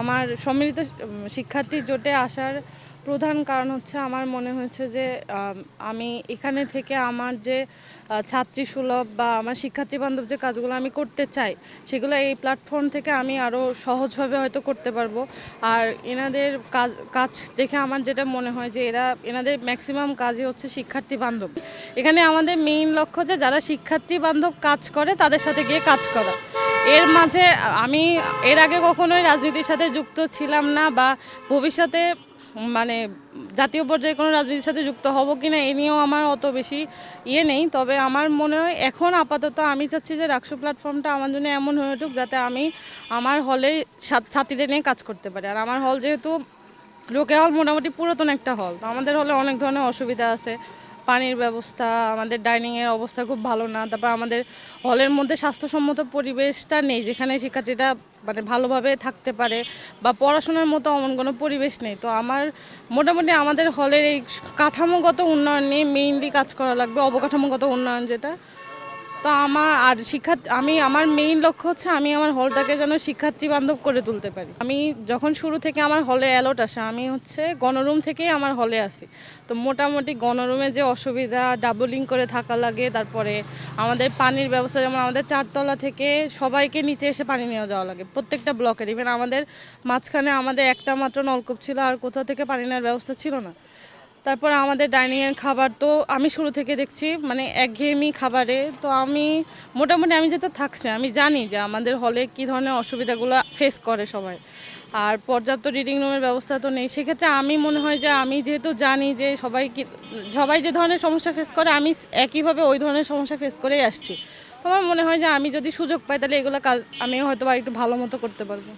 আমার সম্মিলিত শিক্ষার্থী জোটে আসার প্রধান কারণ হচ্ছে আমার মনে হয়েছে যে আমি এখানে থেকে আমার যে ছাত্রী সুলভ বা আমার শিক্ষার্থী বান্ধব যে কাজগুলো আমি করতে চাই সেগুলো এই প্ল্যাটফর্ম থেকে আমি আরও সহজভাবে হয়তো করতে পারবো। আর এনাদের কাজ দেখে আমার যেটা মনে হয় যে এনাদের ম্যাক্সিমাম কাজই হচ্ছে শিক্ষার্থী বান্ধব। এখানে আমাদের মেইন লক্ষ্য যে যারা শিক্ষার্থী বান্ধব কাজ করে তাদের সাথে গিয়ে কাজ করা। এর মাঝে আমি এর আগে কখনোই রাজনীতির সাথে যুক্ত ছিলাম না বা ভবিষ্যতে মানে জাতীয় পর্যায়ে কোনো রাজনীতির সাথে যুক্ত হব কিনা এ নিয়েও আমার অত বেশি নেই। তবে আমার মনে হয় এখন আপাতত আমি চাচ্ছি যে রাকসু প্ল্যাটফর্মটা আমার জন্য এমন হয়ে উঠুক যাতে আমি আমার হলে ছাত্রীদের নিয়ে কাজ করতে পারি। আর আমার হল যেহেতু রোকে হল মোটামুটি পুরাতন একটা হল, আমাদের হলে অনেক ধরনের অসুবিধা আছে। পানির ব্যবস্থা, আমাদের ডাইনিংয়ের অবস্থা খুব ভালো না। তারপর আমাদের হলের মধ্যে স্বাস্থ্যসম্মত পরিবেশটা নেই যেখানে শিক্ষার্থীরা মানে ভালোভাবে থাকতে পারে বা পড়াশোনার মতো এমন কোনো পরিবেশ নেই। তো আমার মোটামুটি আমাদের হলের এই কাঠামোগত উন্নয়ন নিয়ে মেইনলি কাজ করা লাগবে, অবকাঠামোগত উন্নয়ন যেটা। তো আমি আমার মেইন লক্ষ্য হচ্ছে আমি আমার হলটাকে যেন শিক্ষার্থী বান্ধব করে তুলতে পারি। আমি যখন শুরু থেকে আমার হলে অ্যালট আসে আমি হচ্ছে গণরুম থেকেই আমার হলে আসি। তো মোটামুটি গণরুমে যে অসুবিধা, ডাবলিং করে থাকা লাগে, তারপরে আমাদের পানির ব্যবস্থা, যেমন আমাদের 4 তলা থেকে সবাইকে নিচে এসে পানি নিয়ে যাওয়া লাগে প্রত্যেকটা ব্লকের। ইভেন আমাদের মাঝখানে আমাদের একটা মাত্র নলকূপ ছিল, আর কোথাও থেকে পানি নেওয়ার ব্যবস্থা ছিল না। তারপর আমাদের ডাইনিংয়ের খাবার তো আমি শুরু থেকে দেখছি মানে একঘেয়েমি খাবারে। তো মোটামুটি আমি যেহেতু থাকছি আমি জানি যে আমাদের হলে কী ধরনের অসুবিধাগুলো ফেস করে সবাই। আর পর্যাপ্ত রিডিং রুমের ব্যবস্থা তো নেই। সেক্ষেত্রে আমি মনে হয় যে আমি যেহেতু জানি যে সবাই যে ধরনের সমস্যা ফেস করে আমি একইভাবে ওই ধরনের সমস্যা ফেস করেই আসছি। তো আমার মনে হয় যে আমি যদি সুযোগ পাই তাহলে এগুলো কাজ আমি হয়তো বা একটু ভালো মতো করতে পারবো।